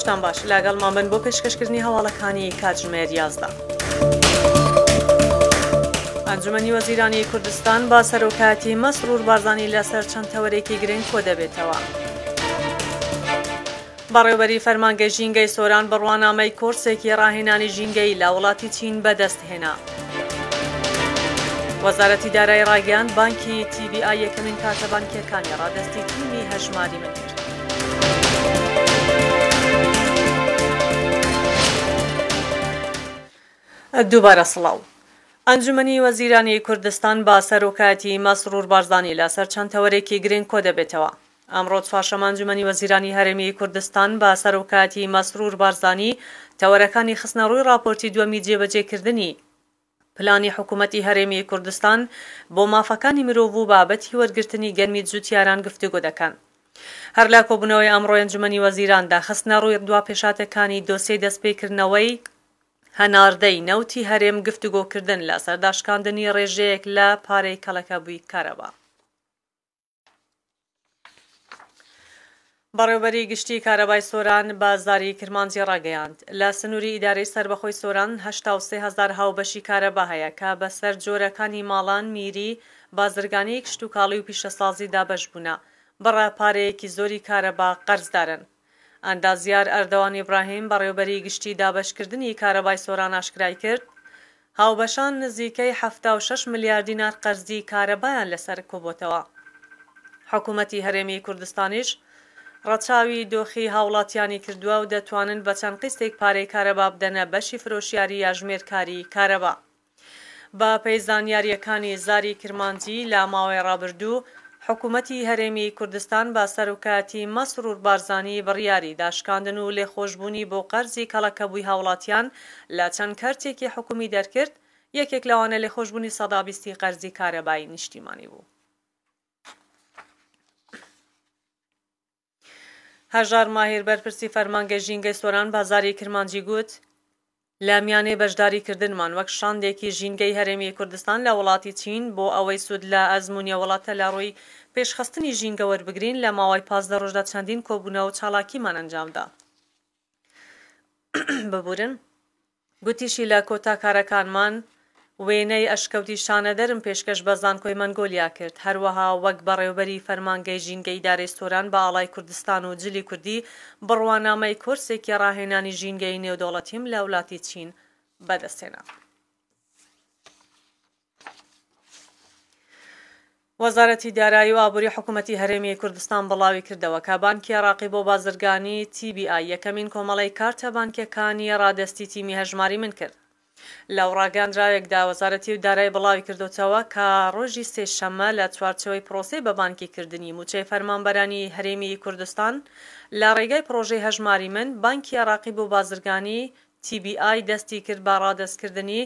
ڕۆژتان باش لەگەڵمان بن بۆ پێشکەشکردنی هەواڵەکانی کاتژمێر 11. ئەنجومەنی وەزیرانی کوردستان با سەرۆکایەتی مەسرور بارزانی لەسەر چەند تەوەرێکی گرنگ کۆ دەبێتەوە. بەڕێوەبەری فەرمانگەی ژینگەی سۆران بڕوانامەی کۆرسێکی ڕاهێنانی ژینگەی لە وڵاتی چین بەدەستهێنا. وەزارەتی دارایی ڕاگەیاند بانکی TBI یەکەمین کارتە بانکیەکانی ڕادەستی تیمی هەژماری من کرد. دووبارە سڵاو. ئەنجومەنی وەزیرانی کوردستان با سەرۆکایەتی مەسرور بارزانی لەسەر چەند تەوەرێکی گرنگ کۆ دەبێتەوە. ئەمڕۆ چوارشەممە ئەنجومەنی وەزیرانی هەرێمی کوردستان با سەرۆکایەتی مەسرور بارزانی تەوەرەکانی خستنە ڕووی راپۆرتی دووەمی جێبەجێکردنی پلانی حکوومەتی هەرێمی کوردستان بۆ مافەکانی مرۆڤ و بابەتی وەرگرتنی گەرمی جوتیاران گفتوگۆ دەکەن. هەر لا کۆبوونەوەی ئەمڕۆی ئەنجومەنی وەزیراندا خستنە ڕووی دوا پێشاتەکانی دۆسیەی دەستپێکردنەوەی هەناردەی نەوتی هەرێم گفتوگۆکردن لە سەرداشکاندنی ڕێژەیەک لە پارەی کەڵەکەبووی کارەبا. بەڕێوەبەری گشتی کارەبای سۆران بازاری کرمانجی ڕاگەیاند لە سنووری ئیدارەی سەربەخۆی سۆران 83,000 هاوبەشی کارەبا هەیە کە بەسەر جۆرەکانی ماڵان، میری، بازرگانی، کشت و کاڵی و پیشەسازی دابەش بوونە بڕە پارەیەکی زۆری کارەبا قەرزدارن. ئەندازیار ئەردەوان ئیبراهیم بەڕێوەبەری گشتی دابەشکردنی کارەبای سۆران ئاشکرای کرد هاوبەشان نزیکەی 76 ملیار دینار قەرزی کارەبایان لەسەر کۆبووتەوە. حکوومەتی هەرێمی کوردستانیش ڕەچاوی دۆخی هاوڵاتیانی کردووە و دەتوانن بە چەند قیستێک پارەی کارەبا بدەنە بەشی فرۆشیاری یا ژمێرکاری کارەبا. بە پێی زانیاریەکانی زاری کرمانجی لە ماوەی ڕابردوو حکوومەتی هەرێمی کوردستان با سەرۆکایەتی مەسرور بارزانی بڕیاری داشکاندن و لێخۆشبوونی بۆ قەرزی کەڵەکەبووی هاوڵاتیان لە چەند کارتێکی حکومی دەرکرد. یەکێک لەوانە لێخۆشبوونی 120 قەرزی کارەبایی نیشتیمانی بوو. هەژار ماهیر بەرپرسی فەرمانگەی ژینگەی سۆران بازاری کرمانجی گوت لە میانەی بەشداریکردنمان وەک شاندێکی ژینگەی هەرێمی کوردستان لە وڵاتی چین بۆ ئەوەی سوود لە ئەزموونیە وڵاتە لە ڕووی پێشخستنی ژینگە وەربگرین لە ماوەی 15 ڕۆژدا چەندین کۆبوونەوە و چالاکیمان ئەنجامدا. ببورن گوتیشی لە کۆتاکارەکانمان وێنەی ئەشکەوتی شانەدەرم پێشکەش بە زانکۆی مەنگۆلیا کرد. هەروەها وەک بەڕێوەبەری فەرمانگەی ژینگەی دارەی سۆران بە ئاڵای کوردستان و جلی کوردی بڕوانامەی کۆرسێکی ڕاهێنانی ژینگەی نێودەوڵەتیم لە وڵاتی چین بەدەستهێنا. وەزارەتی دارایی و ئابووری حکوومەتی هەرێمی کوردستان بڵاوی کردەوە کە بانکی عێراقی بۆ بازرگانی TBI یەکەمین کۆمەڵەی کارتە بانکیەکانی ڕادەستی تیمی هەژماری من کرد. لەو ڕاگەاندراوێکدا وەزارەتی دارایی بڵاوی کردوتەوە کە ڕۆژی سێشەممە لە چوارچەوەی پرۆسەی بە بانکیکردنی موچەی فەرمانبەرانی هەرێمی کوردستان لە ڕێگای پرۆژەی هەژماری من بانکی عێراقی بۆ بازرگانی TBI دەستی کرد بە ڕادەستکردنی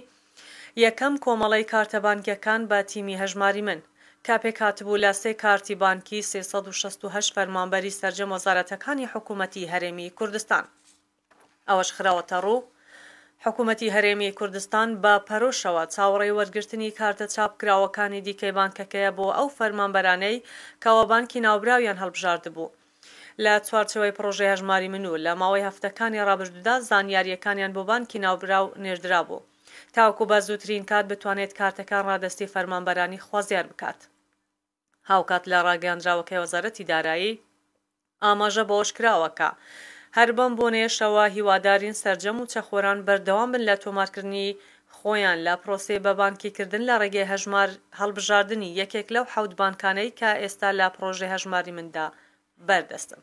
یەکەم کۆمەڵەی کارتە بانکیەکان بە تیمی هەژماری من کە پێکهاتبوو لە 3 کارتی بانکی 368 فەرمانبەری سەرجەم وەزارەتەکانی حکوومەتی هەرێمی کوردستان. ئەوەش خراوەتە ڕوو حکوومەتی هەرێمی کوردستان بە پەرۆشەوە چاوەڕێی وەرگرتنی کارتە چاپکراوەکانی دیکەی بانکەکەیە بۆ ئەو فەرمانبەرانەی کەوە بانکی ناوبراویان هەڵبژاردبوو. لە چوارچەوەی پرۆژەی هەژماری من و لە ماوەی هەفتەکانی ڕابردوودا زانیاریەکانیان بۆ بانکی ناوبراو نێردرا بوو تاوەکو بە زووترین کات بتوانێت کارتەکان ڕادەستی فەرمانبەرانی خوازیار بکات. هاوکات لە ڕاگەاندراوەکەی وەزارەتی دارایی ئاماژە بەوەش کراوەکە هەر بەم بۆنێشەوە هیوادارین سەرجەم و چەخۆران بەردەوام بن لە تۆمارکردنی خۆیان لە پرۆسەی بە بانکیکردن لە ڕێگەی هەژمار هەڵبژاردننی یەکێک لەو 7 بانکانەی کە ئێستا لە پرۆژەی هەژماری مندا بەردەستن.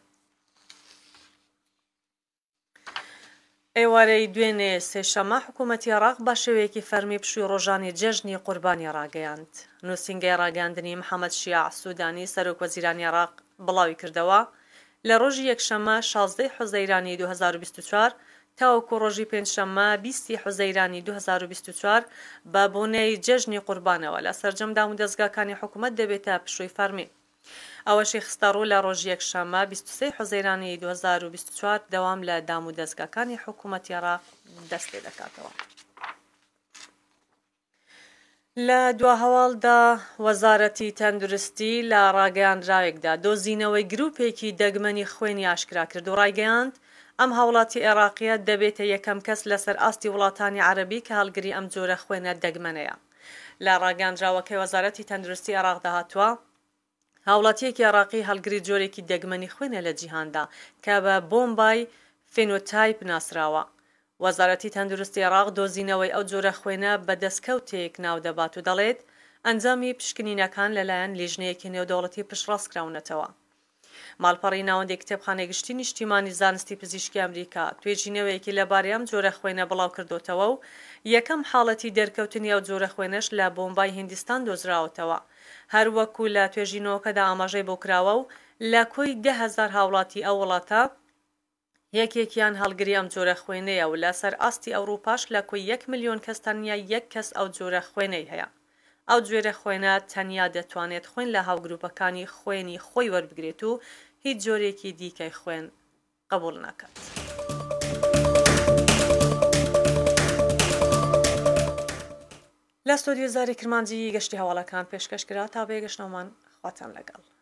ئێوارەی دوێنێ سێشەممە حکوومەتی عێراق بە شێوەیەکی فەرمی پشووی ڕۆژانی جێژنی قوربانی ڕاگەیاند. نووسینگەی ڕاگەاندنی محەممەد شیاع سوودانی سەرۆک وەزیرانی عێراق بڵاوی کردەوە لە ڕۆژی یەکشەممە 16 حوزەیرانی 2024 تاوەکو ڕۆژی پێنجشەممە 20 حوزەیرانی 2024 بە بۆنەی جێژنی قوربانەوە لە سەرجەمدام و دەستگاکانی حکوومەت دەبێتە پشووی فەرمی. ئەوەشی خستە ڕوو لە ڕۆژی یەکشەممە 23 حوزەیرانی 2024 دەوام لە دام و دەستگاکانی حکوومەتی عێراق دەست پێ دەکاتەوە. لە دوا هەواڵدا وەزارەتی تەندروستی لە ڕاگەیاندراوێکدا دۆزینەوەی گروپێکی دەگمەنی خوێنی ئاشکرا کرد و ڕایگەیاند ئەم هاوڵاتی عێراقیە دەبێتە یەکەم کەس لەسەر ئاستی وڵاتانی عەرەبی کە هەڵگری ئەم جۆرە خوێنە دەگمەنەیە. لە ڕاگەاندراوەکەی وەزارەتی تەندروستی عێراق داهاتووە هاوڵاتیەکی عێراقی هەڵگری جۆرێکی دەگمەنی خوێنە لە جیهاندا کە بە بۆمبای فێنۆتایپ ناسراوە. وەزارەتی تەندروستی عێراق دۆزینەوەی ئەو جۆرە خوێنە بە دەستکەوتێک ناو دەبات و دەڵێت ئەنجامی پشکنینەکان لەلایەن لیژنەیەکی نێودەوڵەتی پشتڕاستکراونەتەوە. ماڵپەڕی ناوەندی کتێبخانەی گشتی نیشتیمانی زانستی پزیشکی ئەمریکا توێژینەوەیەکی لەبارەی ئەم جۆرە خوێنە بڵاو کردوتەوە و یەکەم حاڵەتی دەرکەوتنی ئەو جۆرە خوێنەش لە بۆمبای هیندستان دۆزراوەتەوە. هەروەکو لە توێژینەوەکەدا ئاماژەی بۆ کراوە و لە کۆی 10,000 هاوڵاتی ئەو وڵاتە یەکێکیان هەڵگری ئەم جۆرە خوێنەیە و لەسەر ئاستی ئەوروپاش لە کۆی 1 ملیۆن کەس تەنیا یەک کەس ئەو جۆرە خوێنەی هەیە. ئەو جۆرە خوێنە تەنیا دەتوانێت خوێن لە هاوگروپەکانی خوێنی خۆی وەربگرێت و هیچ جۆرێکی دیکەی خوێن قبول ناکات. لە ستۆدیۆ زاری کرمانجی گەشتی هەواڵەکان پێشکەشکرا تا بێگەشتەوەمان خواتان لەگەڵ.